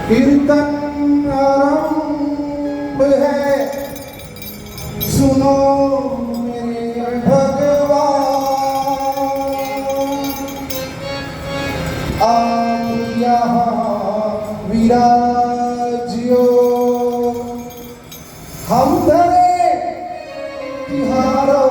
कीर्तन आरंभ है, सुनो मेरे भगवान। आप यहाँ विराजियो, हम धरे तिहारो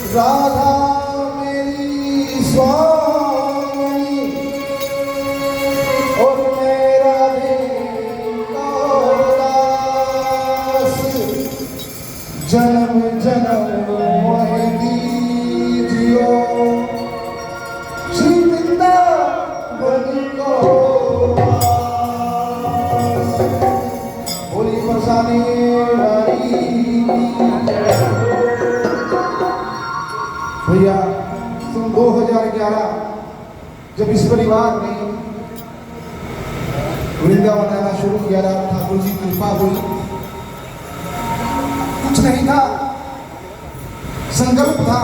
राधा मेरी स्वामी और मेरा दास, जन्म जन्म मोह दीजियो श्री वृंदावन को वास। बोली बरसाने वाली भैया। सन 2011 जब इस परिवार ने वृंदावन आना शुरू किया, ठाकुर जी कृपा हुई। कुछ नहीं था, संकल्प था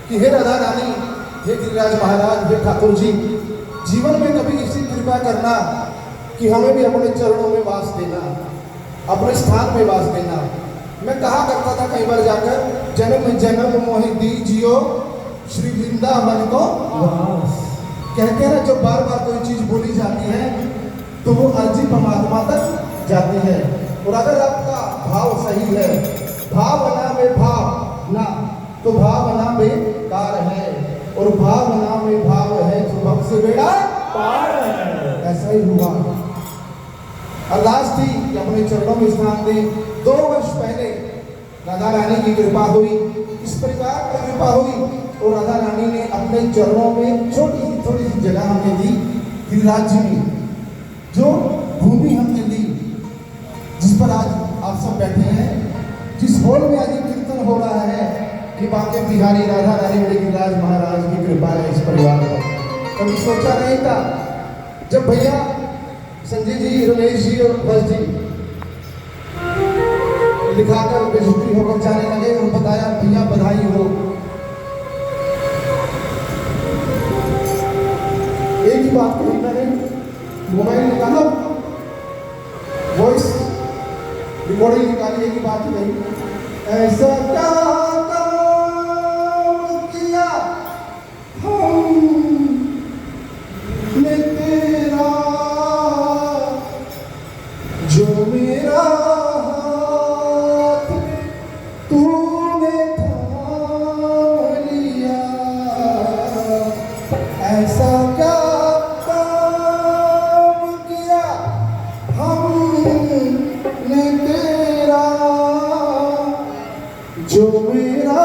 कि हे राधा रानी, हे गिरिराज महाराज, हे ठाकुर जी, जीवन में कभी ऐसी कृपा करना कि हमें भी अपने चरणों में वास देना, अपने स्थान में वास देना। मैं कहा करता था कई बार जाकर, जन्म जन्म मोह दीजियो श्री वृंदावन को वास। कहते हैं ना, जब बार बार कोई चीज बोली जाती है तो वो अर्जी परमात्मा तक जाती है। और अगर आपका भाव सही है, भावना में भाव ना, तो भावना बेकार है, और भावना में भाव है तो भक्त से बेड़ा पार है। ऐसा ही हुआ। अरदास थी कि अपने चरणों में स्थान दे। 2 वर्ष पहले राधा रानी की कृपा हुई, इस परिवार पर कृपा हुई, और राधा रानी ने अपने चरणों में छोटी सी जगह हमें दी, गिरिराज जी में, जो भूमि हमने ली, जिस पर आज आप सब बैठे हैं, जिस हॉल में आज कीर्तन हो रहा है, कि बांके बिहारी राधा रानी बड़े गिरिराज महाराज की कृपा है इस परिवार पर। कभी सोचा नहीं था। जब भैया संजय जी, रमेश जी और बस जी लिखाकर बेइज्जती होकर जाने लगे और बताया भैया बधाई हो। एक ही बात कही मैंने, मोबाइल निकालो, वॉइस रिकॉर्डिंग निकाली, एक ही बात कही, ऐसा क्या काम किया हमने तेरा, जो मेरा हाथ तूने थाम लिया। ऐसा क्या काम किया हमने तेरा, जो मेरा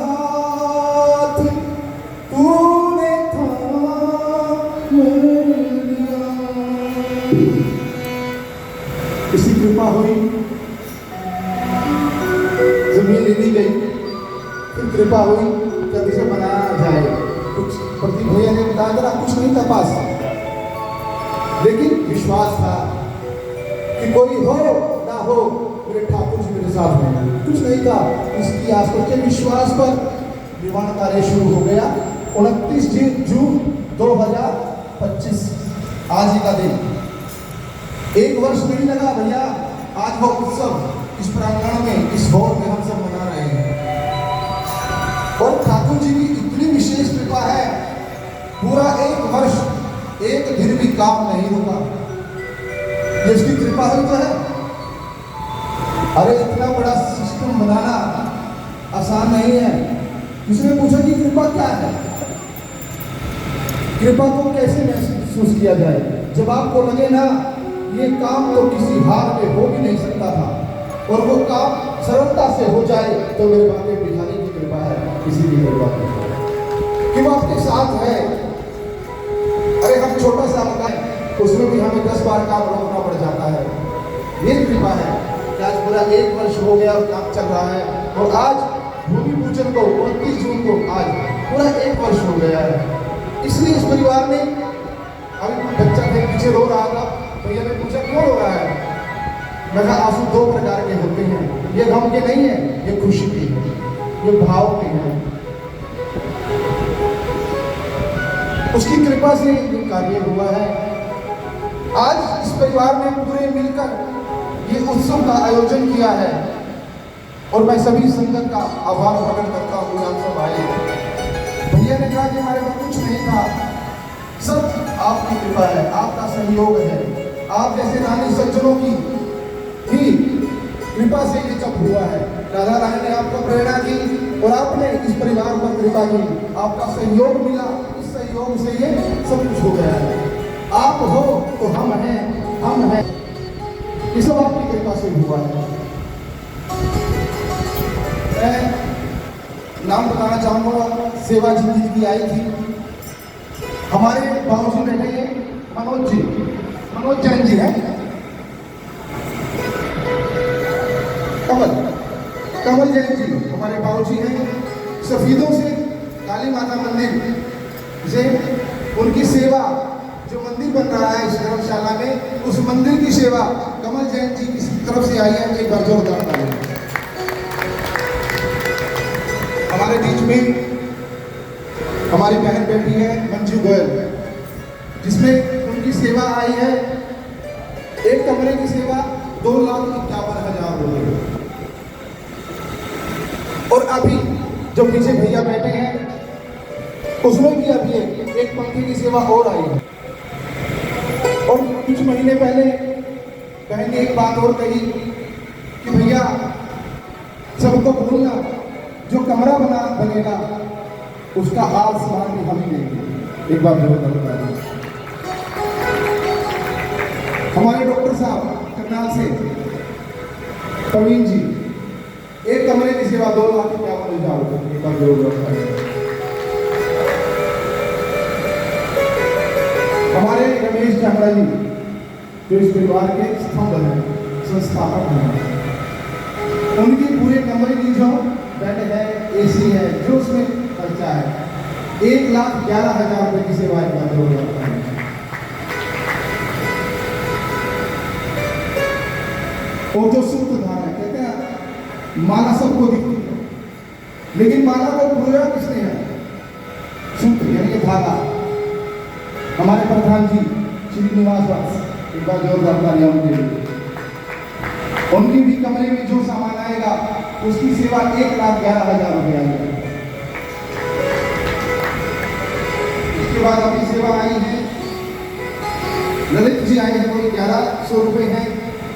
हाथ तूने थाम लिया। इसी कृपा हुई, जमीन ले ली गई, फिर कृपा हुई कभी से बनाया जाए। कुछ प्रति भैया ने बताया जरा, कुछ नहीं था पास, लेकिन विश्वास था कि कोई हो ना हो मेरे ठाकुर जी मेरे साथ में। कुछ नहीं था, इसकी आस के विश्वास पर निर्माण कार्य शुरू हो गया। 29 जून 2025 आज ही का दिन। 1 वर्ष नहीं लगा भैया, आज वो उत्सव इस प्रांगण में, इस हॉल में हम सब मना रहे हैं। और ठाकुर जी की इतनी विशेष कृपा है, पूरा 1 वर्ष एक दिन भी काम नहीं रुका। ये इसकी कृपा हुई तो है। अरे इतना बड़ा सिस्टम बनाना आसान नहीं है। किसी ने पूछा कि कृपा क्या है, कृपा को कैसे महसूस किया जाए। जब आपको लगे ना ये काम तो किसी हाल में हो भी नहीं सकता था, और वो काम सरलता से हो जाए, तो मेरे बाबे बिहारी की कृपा है, किसी भी कृपा नहीं, कि वो आपके साथ है। अरे हम छोटा सा मकान, उसमें भी हमें 10 बार काम रोकना पड़ जाता है। ये कृपा है कि आज पूरा 1 वर्ष हो गया और काम चल रहा है। और आज भूमि पूजन को 29 जून को आज पूरा 1 वर्ष हो गया है। इसलिए इस परिवार ने, अभी बच्चा के पीछे रो रहा था, भैया ने पूछा क्यों रो रहा है। मैं कहा आंसू 2 प्रकार के होते हैं, ये गम के नहीं है, ये खुशी के हैं, ये भाव के हैं। उसकी कृपा से ये कार्य हुआ है। आज इस परिवार ने पूरे मिलकर ये उत्सव का आयोजन किया है और मैं सभी संगत का आभार प्रकट करता हूँ। आप सब आए, भैया ने कहा कि हमारे पास कुछ नहीं था, सब आपकी कृपा है, आपका सहयोग है, आप जैसे रानी सज्जनों की ही कृपा से ये सब हुआ है। राधा रानी ने आपको प्रेरणा दी और आपने इस परिवार पर कृपा की, आपका सहयोग मिला, इस सहयोग से ये सब कुछ हो गया है। आप हो तो हम हैं, हम हैं, ये सब आपकी कृपा से हुआ है। मैं नाम बताना चाहूँगा, सेवा जिंदगी की आई थी, हमारे बाबूजी बैठे हैं मनोज जी, मनोज जैन जी हैं, कमल जैन जी हमारे बाबूजी हैं। सफीदों से काली माता मंदिर से उनकी सेवा, जो मंदिर बन रहा है इस धर्मशाला में, उस मंदिर की सेवा कमल जैन जी की तरफ से आई है। एक बार जोरदार ताली। हमारे बीच में हमारी बहन बैठी है मंजू गोयल, जिसमें उनकी सेवा आई है, एक कमरे की सेवा 2,51,000 रुपये। और अभी जो पीछे भैया बैठे हैं उसमें भी अभी एक पंखे की सेवा और आई है। और कुछ महीने पहले बहन ने एक बात और कही कि भैया सबको भूलना, जो कमरा बनेगा उसका हाथ सामान भी हम ही देंगे। एक बार जरूर बताइए। हमारे डॉक्टर साहब करनाल से प्रवीण जी, एक कमरे की सेवा 2,51,000 रुपये। एक बार जरूर बताइए। हमारे रमेश चावड़ा जी, जो इस परिवार के स्तंभ हैं, संस्थापक हैं, उनकी पूरे कमरे की जो बेड है, एसी है, जो उसमें खर्चा है, 1,11,000 रुपये की सेवा एक बार जरूर बताइए। और जो सूत्र धारण है, कहते हैं माला सबको दिखती है, लेकिन माला को पूरा किसने है? सूत्र यानी कि धागा। हमारे प्रधान जी श्रीनिवास वास, एक बार जोरदार तालियां उनके लिए। उनकी भी कमरे में जो सामान आएगा उसकी सेवा 1,11,000 रुपये आएगी। उसके बाद अपनी सेवा आई है, ललित जी आए हैं, कोई 1,100 रुपये हैं।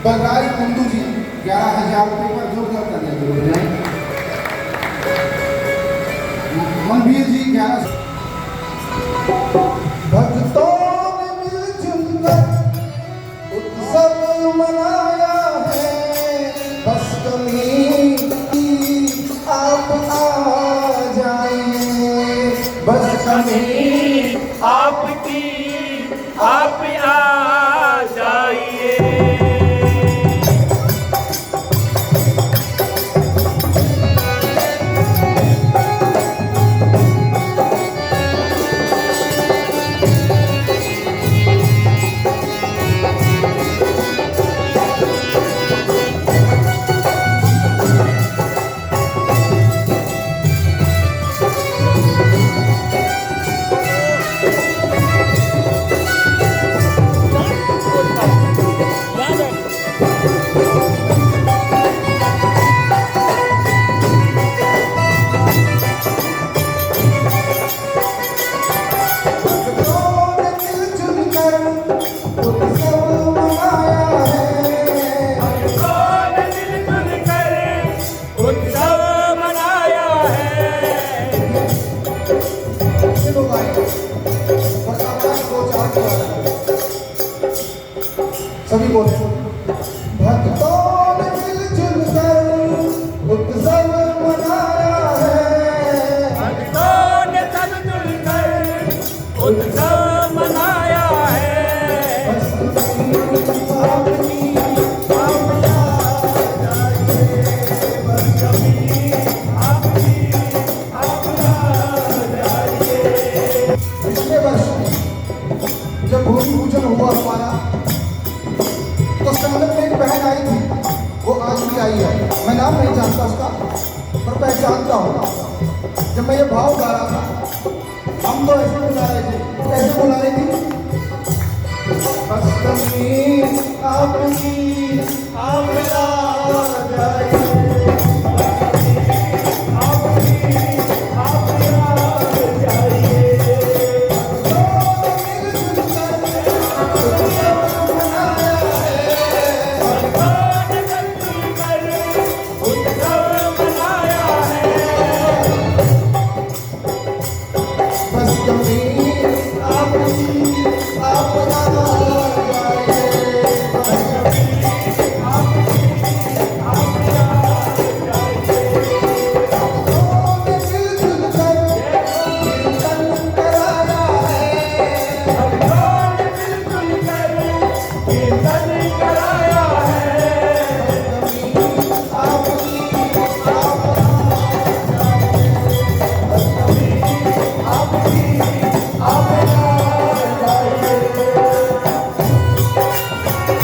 बलराज कुंदू जी 11,000 रुपये पर जोरदार तालियां जरूर जाए। मनवीर जी 1100। भक्तों ने मिलजुल कर उत्सव मनाया है, बस कमी आप आ जाइए, बस कमी आपकी आप आ जाइए। सभी बोले, भक्तों ने मिलजुल कर उत्सव मनाया है, भक्तों ने सब मिलकर उत्सव मनाया है। बस कमी आपकी आप आ जाइए, बस कमी आपकी आप आ जाइए। पिछले वर्ष जब भूमि पूजन हुआ हमारा, तो संगत में एक बहन आई थी, वो आज भी आई है। मैं नाम नहीं जानता उसका, पर पहचानता हूँ। जब मैं ये भाव गा रहा था हम तो ऐसे बुला रहे थे, कैसे बुला रही थी? अष्टमी आपकी आप जाए